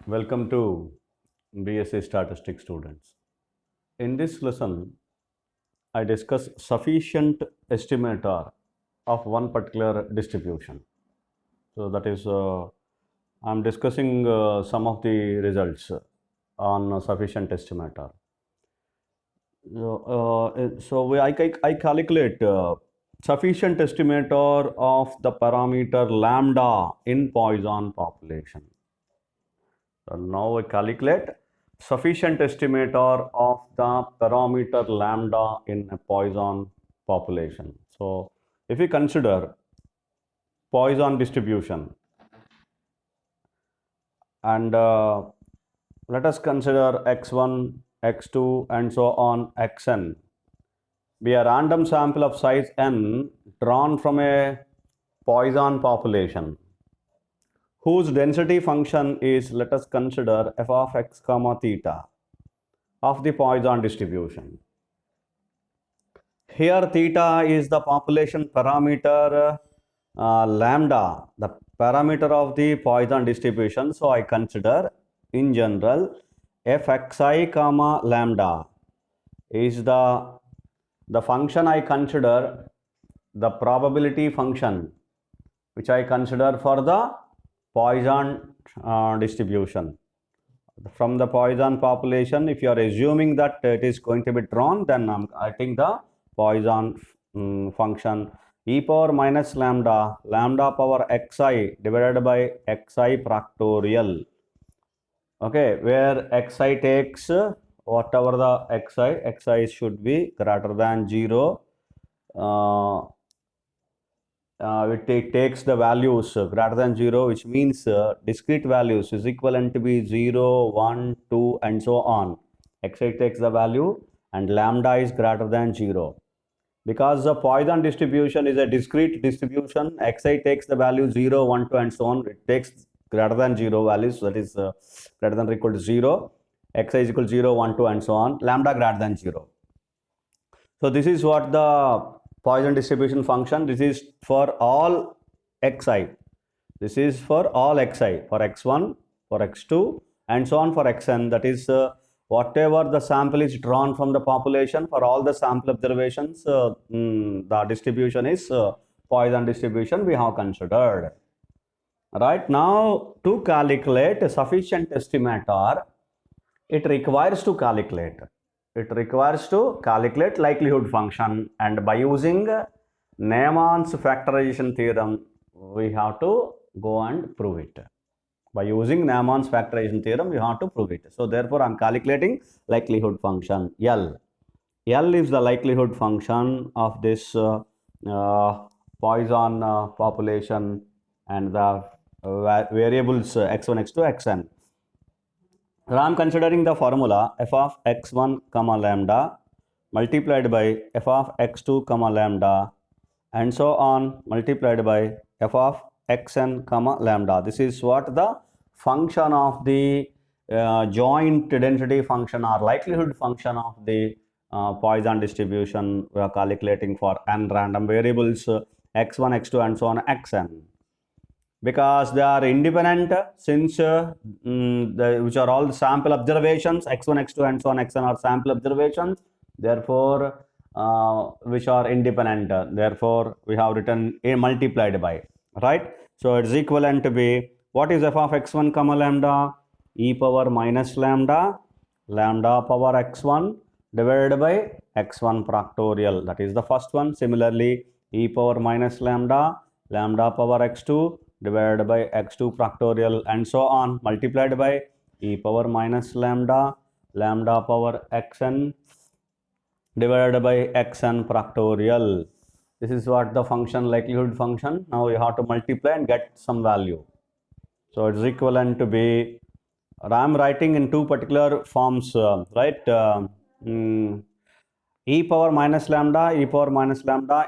Welcome to BSc Statistics students. In this lesson, I discuss sufficient estimator of one particular distribution. So that is, I'm discussing some of the results on sufficient estimator. I calculate sufficient estimator of the parameter lambda in Poisson population. So now I calculate sufficient estimator of the parameter lambda in a Poisson population. So if we consider Poisson distribution and let us consider x1, x2 and so on xn be a random sample of size n drawn from a Poisson population whose density function is, let us consider f of x comma theta of the Poisson distribution. Here theta is the population parameter lambda, the parameter of the Poisson distribution. So I consider in general fxi comma lambda is the function I consider, the probability function which I consider for the Poisson distribution. From the Poisson population, if you are assuming that it is going to be drawn, then I think the Poisson function e power minus lambda, lambda power xi divided by xi factorial. Okay, where xi takes whatever the xi should be greater than 0. It takes the values greater than 0, which means discrete values is equivalent to be 0, 1, 2 and so on. Xi takes the value and lambda is greater than 0. Because the Poisson distribution is a discrete distribution, xi takes the value 0, 1, 2 and so on. It takes greater than 0 values, that is greater than or equal to 0. Xi is equal to 0, 1, 2 and so on. Lambda greater than 0. So this is what the Poisson distribution function. This is for all xi. This is for all xi, for x1, for x2 and so on for xn. That is whatever the sample is drawn from the population, for all the sample observations, the distribution is Poisson distribution we have considered. Right now, to calculate a sufficient estimator, it requires to calculate likelihood function, and by using Neyman's factorization theorem we have to go and prove it. By using Neyman's factorization theorem we have to prove it. So therefore I am calculating likelihood function L. L is the likelihood function of this Poisson population and the variables x1, x2, xn. I am considering the formula f of x1 comma lambda multiplied by f of x2 comma lambda and so on multiplied by f of xn comma lambda. This is what the function of the joint density function or likelihood function of the Poisson distribution we are calculating for n random variables x1, x2 and so on xn. Because they are independent, since which are all sample observations, x1, x2 and so on xn are sample observations, therefore which are independent, therefore we have written a multiplied by, right? So it is equivalent to be, what is f of x1 comma lambda? E power minus lambda, lambda power x1 divided by x1 factorial, that is the first one. Similarly, e power minus lambda, lambda power x2 divided by x2 factorial and so on multiplied by e power minus lambda, lambda power xn divided by xn factorial. This is what the function, likelihood function. Now you have to multiply and get some value. So it is equivalent to be, I am writing in two particular forms, right? E power minus lambda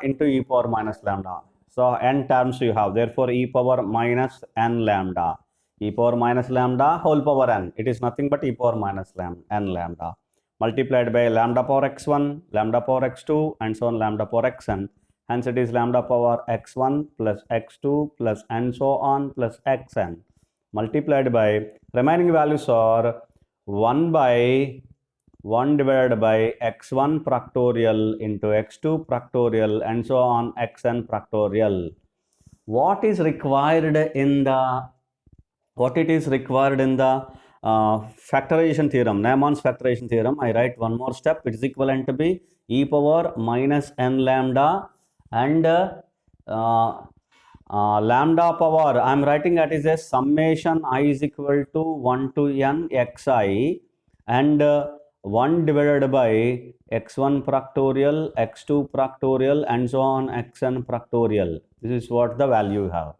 into e power minus lambda. So n terms you have, therefore e power minus n lambda, e power minus lambda whole power n, it is nothing but e power minus n lambda multiplied by lambda power x1, lambda power x2 and so on lambda power xn. Hence it is lambda power x1 plus x2 plus and so on plus xn multiplied by remaining values are 1 by 1 divided by x1 factorial into x2 factorial and so on xn factorial. What is required in the factorization theorem, Neyman's factorization theorem? I write one more step. It is equivalent to be e power minus n lambda and lambda power, I am writing that is a summation I is equal to 1 to n xi and 1 divided by x1 factorial, x2 factorial and so on xn factorial. This is what the value you have.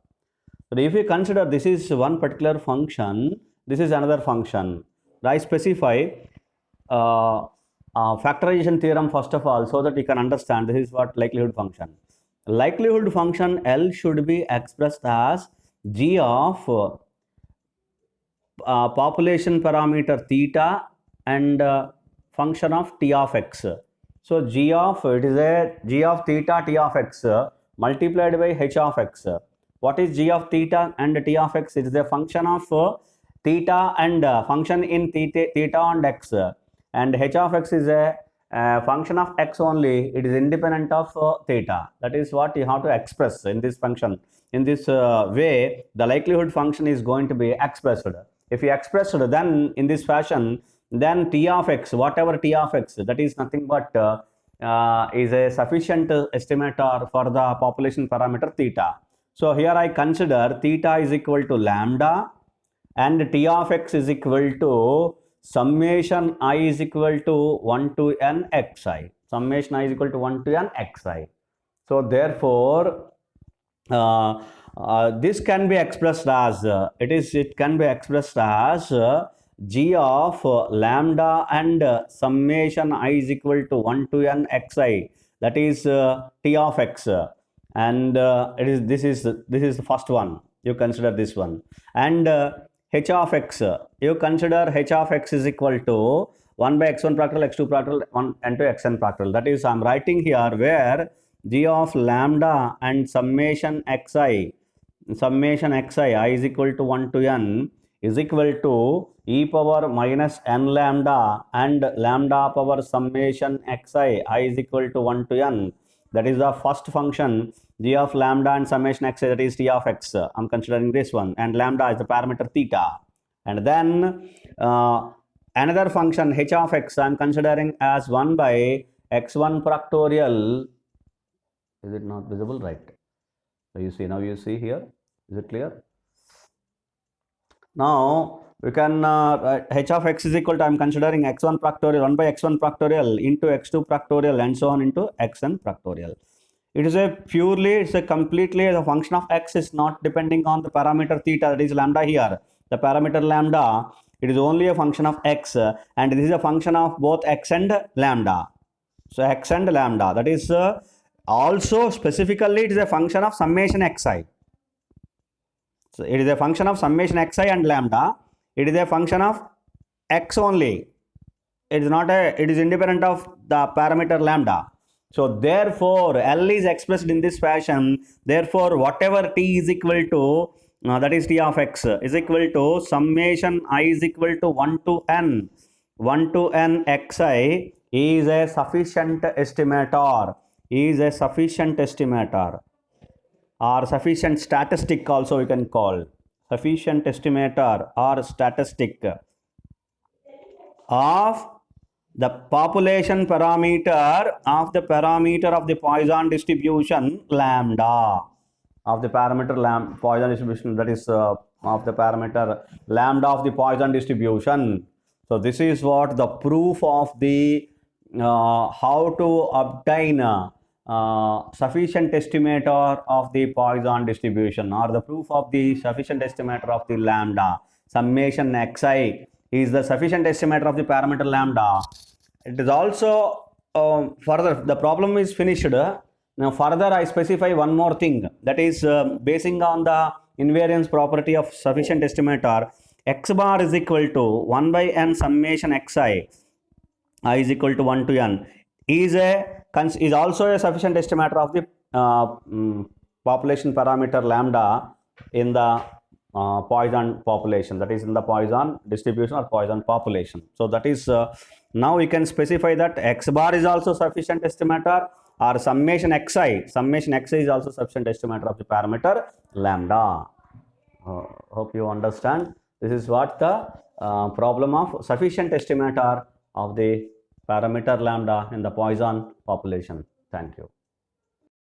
But if you consider this is one particular function, this is another function. I specify factorization theorem first of all, so that you can understand this is what likelihood function. Likelihood function L should be expressed as g of population parameter theta and function of t of x. So g of theta t of x multiplied by h of x. What is g of theta and t of x? It is a function of theta and function in theta and x, and h of x is a function of x only. It is independent of theta. That is what you have to express in this function. In this way, the likelihood function is going to be expressed. If you express it then in this fashion, then t of x, whatever t of x, that is nothing but is a sufficient estimator for the population parameter theta. So here I consider theta is equal to lambda and t of x is equal to summation I is equal to 1 to n xi. Summation I is equal to 1 to n xi. So therefore, this can be expressed as it can be expressed as g of lambda and summation I is equal to 1 to n xi, that is t of x, and this is the first one. You consider this one, and h of x, you consider h of x is equal to 1 by x1 factorial, x2 factorial, 1 and to xn factorial. That is, I am writing here where g of lambda and summation xi I is equal to 1 to n is equal to e power minus n lambda and lambda power summation xi I is equal to 1 to n. That is the first function, g of lambda and summation xi, that is t of x. I am considering this one, and lambda is the parameter theta. And then another function h of x I am considering as 1 by x1 factorial. Is it not visible? Right. So you see, now you see here. Is it clear? Now we can h of x is equal to, I am considering x1 factorial, 1 by x1 factorial into x2 factorial and so on into xn factorial. It is completely a function of x, is not depending on the parameter theta, that is lambda here. The parameter lambda, it is only a function of x, and this is a function of both x and lambda. So x and lambda, that is also specifically it is a function of summation xi. So it is a function of summation xi and lambda. It is a function of x only. It is independent of the parameter lambda. So therefore L is expressed in this fashion. Therefore whatever t is equal to, that is t of x, is equal to summation I is equal to 1 to n xi is a sufficient estimator, or sufficient statistic also we can call, sufficient estimator or statistic of the population parameter of the Poisson distribution lambda, of the parameter Poisson distribution, that is of the parameter lambda of the Poisson distribution. So this is what the proof of the how to obtain sufficient estimator of the Poisson distribution, or the proof of the sufficient estimator of the lambda. Summation xi is the sufficient estimator of the parameter lambda. It is also further, the problem is finished. Now further I specify one more thing, that is basing on the invariance property of sufficient estimator, x bar is equal to 1 by n summation xi I is equal to 1 to n is also a sufficient estimator of the population parameter lambda in the Poisson population, that is in the Poisson distribution or Poisson population. So that is now we can specify that x bar is also sufficient estimator, or summation xi is also sufficient estimator of the parameter lambda. Hope you understand. This is what the problem of sufficient estimator of the parameter lambda in the Poisson population. Thank you.